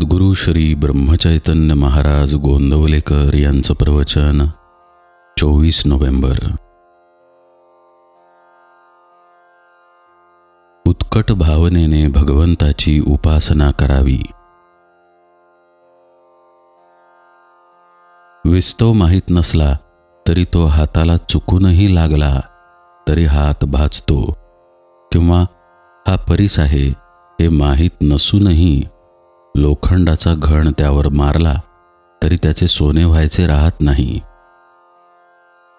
सद्गुरु श्री ब्रह्मचैतन्य महाराज गोंदवलेकर यांचं प्रवचन 24 नोव्हेंबर। उत्कट भावनेने भगवंताची उपासना करावी। विस्तव माहीत नसला तरी तो हाताला चुकूनही लागला तरी हात भाजतो, किंवा हा परीस आहे हे माहीत नसूनही लोखंडाचा घण त्यावर मारला तरी त्याचे सोने व्हायचे राहत नाही।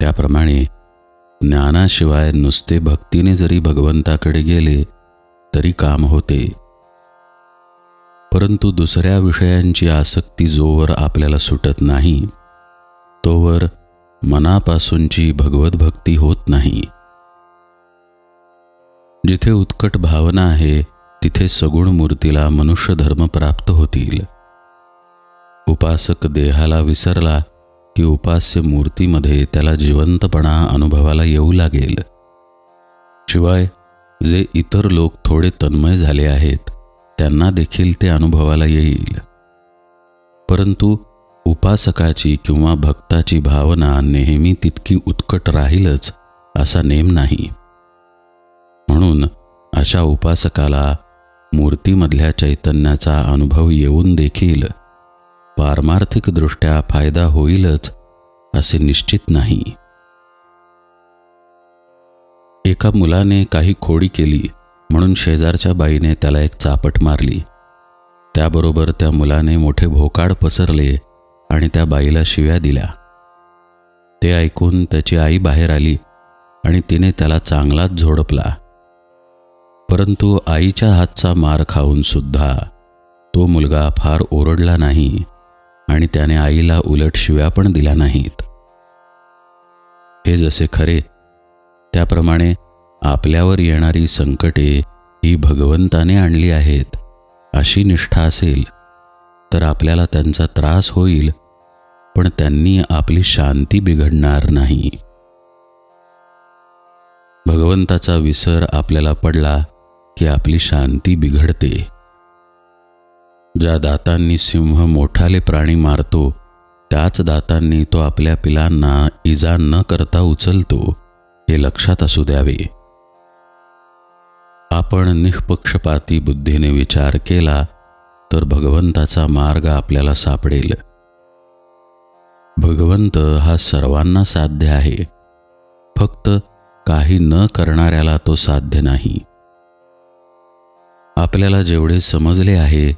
त्याप्रमाणे ज्ञानाशिवाय नुसते भक्तीने जरी भगवंताकडे गेले तरी काम होते, परंतु दुसऱ्या विषयांची आसक्ती जोवर आपल्याला सुटत नाही तोवर मनापासूनची भगवत भक्ती होत नाही। जिथे उत्कट भावना आहे तिथे सगुण मूर्तीला मनुष्य धर्म प्राप्त होतील। उपासक देहाला विसरला की उपास्य मूर्तीमध्ये त्याला जिवंतपणा अनुभवाला येऊ लागेल। शिवाय जे इतर लोक थोडे तन्मय झाले आहेत त्यांना देखील ते अनुभवाला येईल, परंतु उपासकाची किंवा भक्ताची भावना नेहमी तितकी उत्कट राहीलच असा नेम नाही। म्हणून अशा उपासकाला मूर्तीमधल्या चैतन्याचा अनुभव येऊन देखील पारमार्थिक दृष्ट्या फायदा होईलच असे निश्चित नाही। एका मुलाने काही खोडी केली म्हणून शेजारच्या बाईने त्याला एक चापट मारली। त्याबरोबर त्या मुलाने मोठे भोकाड पसरले आणि त्या बाईला शिव्या दिल्या। ते ऐकून त्याची आई बाहेर आली आणि तिने त्याला चांगलाच झोडपला, परंतु आईच्या हातचा मार खाऊन सुद्धा तो मुलगा फार ओरडला नाही आणि त्याने आईला उलट शिव्या पण दिल्या नाहीत। हे जसे खरे त्याप्रमाणे आपल्यावर येणारी संकटे ही भगवंताने आणली आहेत अशी निष्ठा असेल तर आपल्याला त्यांचा त्रास होईल, पण त्यांनी आपली शांती बिघडणार नाही। भगवंताचा विसर आपल्याला पडला की आपली शांती बिघडते। ज्या दातांनी सिंह मोठाले प्राणी मारतो त्याच दातांनी तो आपल्या पिलांना इजा न करता उचलतो, हे लक्षात असू द्यावे। आपण निष्पक्षपाती बुद्धीने विचार केला तर भगवंताचा मार्ग आपल्याला सापडेल। भगवंत हा सर्वांना साध्य आहे, फक्त काही न करणाऱ्याला तो साध्य नाही। आपल्याला जेवढे समजले आहे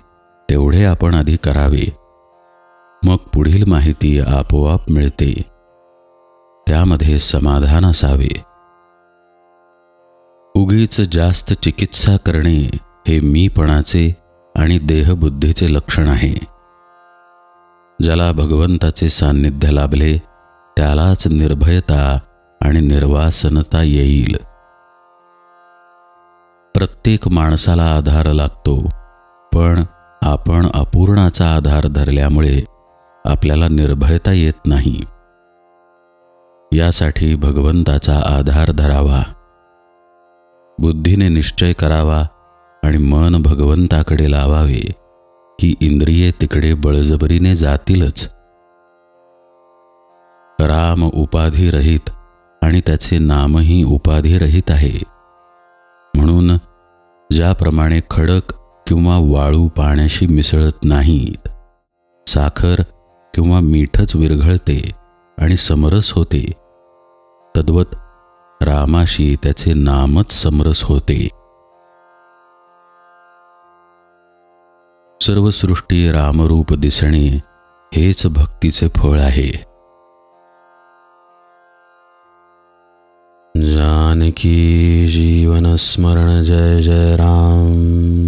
तेवढे आपण आधी करावे, मग पुढील माहिती आपोआप मिळते। त्यामध्ये समाधान असावे। उगीच जास्त चिकित्सा करणे हे मीपणाचे आणि देहबुद्धीचे लक्षण आहे। ज्याला भगवंताचे सान्निध्य लाभले त्यालाच निर्भयता आणि निर्वासनता येईल। प्रत्येक माणसाला आधार लागतो, पण आपण अपूर्णाचा आधार धरल्यामुळे आपल्याला निर्भयता येत नाही। यासाठी भगवंताचा आधार धरावा, बुद्धीने निश्चय करावा आणि मन भगवंताकडे लावावे की इंद्रिये तिकडे बळजबरीने जातीलच। राम उपाधिरहित आणि त्याचे नामही उपाधिरहित आहे, म्हणून ज्याप्रमाणे खडक किंवा वाळू पाण्याशी मिसळत नाहीत, साखर किंवा मीठच विरघळते आणि समरस होते, तद्वत रामाशी त्याचे नामच समरस होते। सर्व सृष्टी रामरूप दिसणे हेच भक्तीचे फळ आहे। जानकी जीवन स्मरण जय जय राम।